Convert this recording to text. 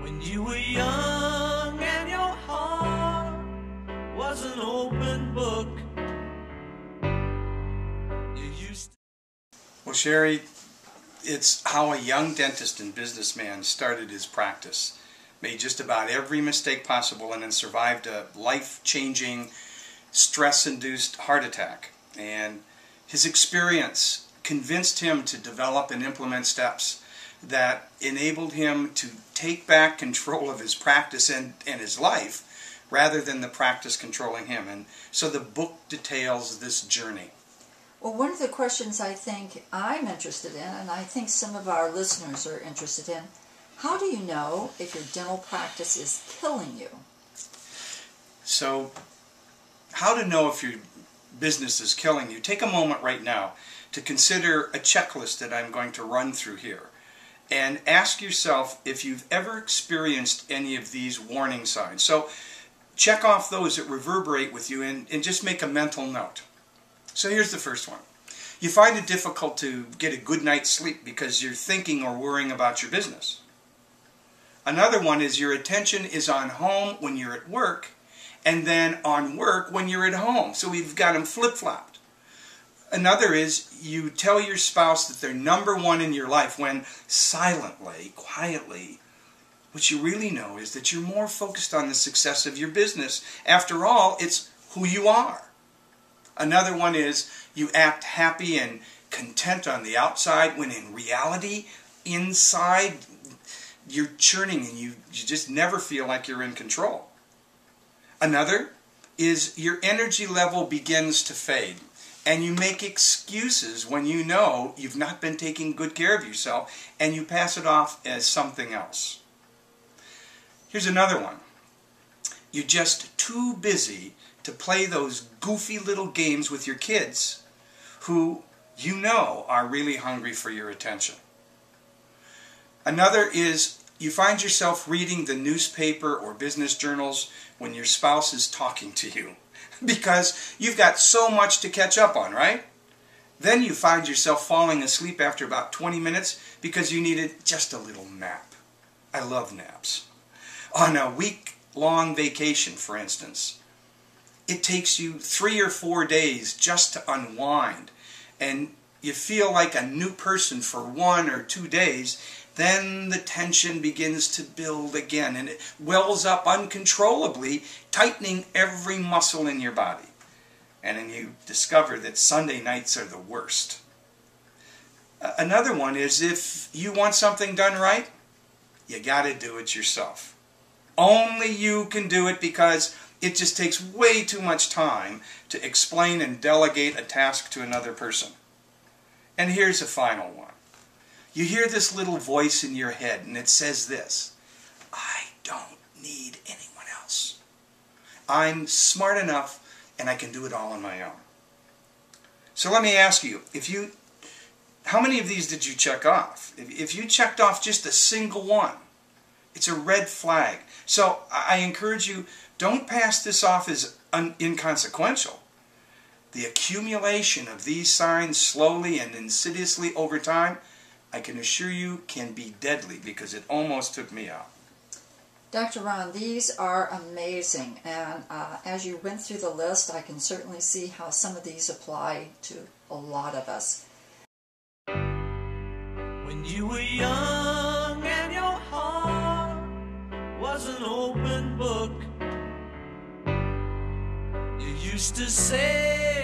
When you were young and your heart was an open book, you used to... Well, Sherry, it's how a young dentist and businessman started his practice. Made just about every mistake possible and then survived a life-changing, stress-induced heart attack. And his experience convinced him to develop and implement steps that enabled him to take back control of his practice and his life rather than the practice controlling him. And so the book details this journey. Well, one of the questions I think I'm interested in, and I think some of our listeners are interested in, how do you know if your dental practice is killing you? So, how to know if your business is killing you? Take a moment right now to consider a checklist that I'm going to run through here. And ask yourself if you've ever experienced any of these warning signs. So, check off those that reverberate with you and just make a mental note. So here's the first one. You find it difficult to get a good night's sleep because you're thinking or worrying about your business. Another one is your attention is on home when you're at work and then on work when you're at home. So we've got them flip-flopped. Another is you tell your spouse that they're number one in your life when silently, quietly, what you really know is that you're more focused on the success of your business. After all, it's who you are. Another one is you act happy and content on the outside when in reality, inside, you're churning and you just never feel like you're in control. Another is your energy level begins to fade. And you make excuses when you know you've not been taking good care of yourself and you pass it off as something else. Here's another one. You're just too busy to play those goofy little games with your kids who you know are really hungry for your attention. Another is you find yourself reading the newspaper or business journals when your spouse is talking to you. Because you've got so much to catch up on, right? Then you find yourself falling asleep after about 20 minutes because you needed just a little nap. I love naps. On a week-long vacation, for instance, it takes you 3 or 4 days just to unwind, and you feel like a new person for 1 or 2 days. Then the tension begins to build again, and it wells up uncontrollably, tightening every muscle in your body. And then you discover that Sunday nights are the worst. Another one is if you want something done right, you got to do it yourself. Only you can do it because it just takes way too much time to explain and delegate a task to another person. And here's a final one. You hear this little voice in your head and it says this: I don't need anyone else. I'm smart enough and I can do it all on my own. So let me ask you, how many of these did you check off? If you checked off just a single one, it's a red flag. So I encourage you, don't pass this off as inconsequential. The accumulation of these signs slowly and insidiously over time, I can assure you, can be deadly because it almost took me out. Dr. Ron, these are amazing, and as you went through the list, I can certainly see how some of these apply to a lot of us. When you were young and your heart was an open book, you used to say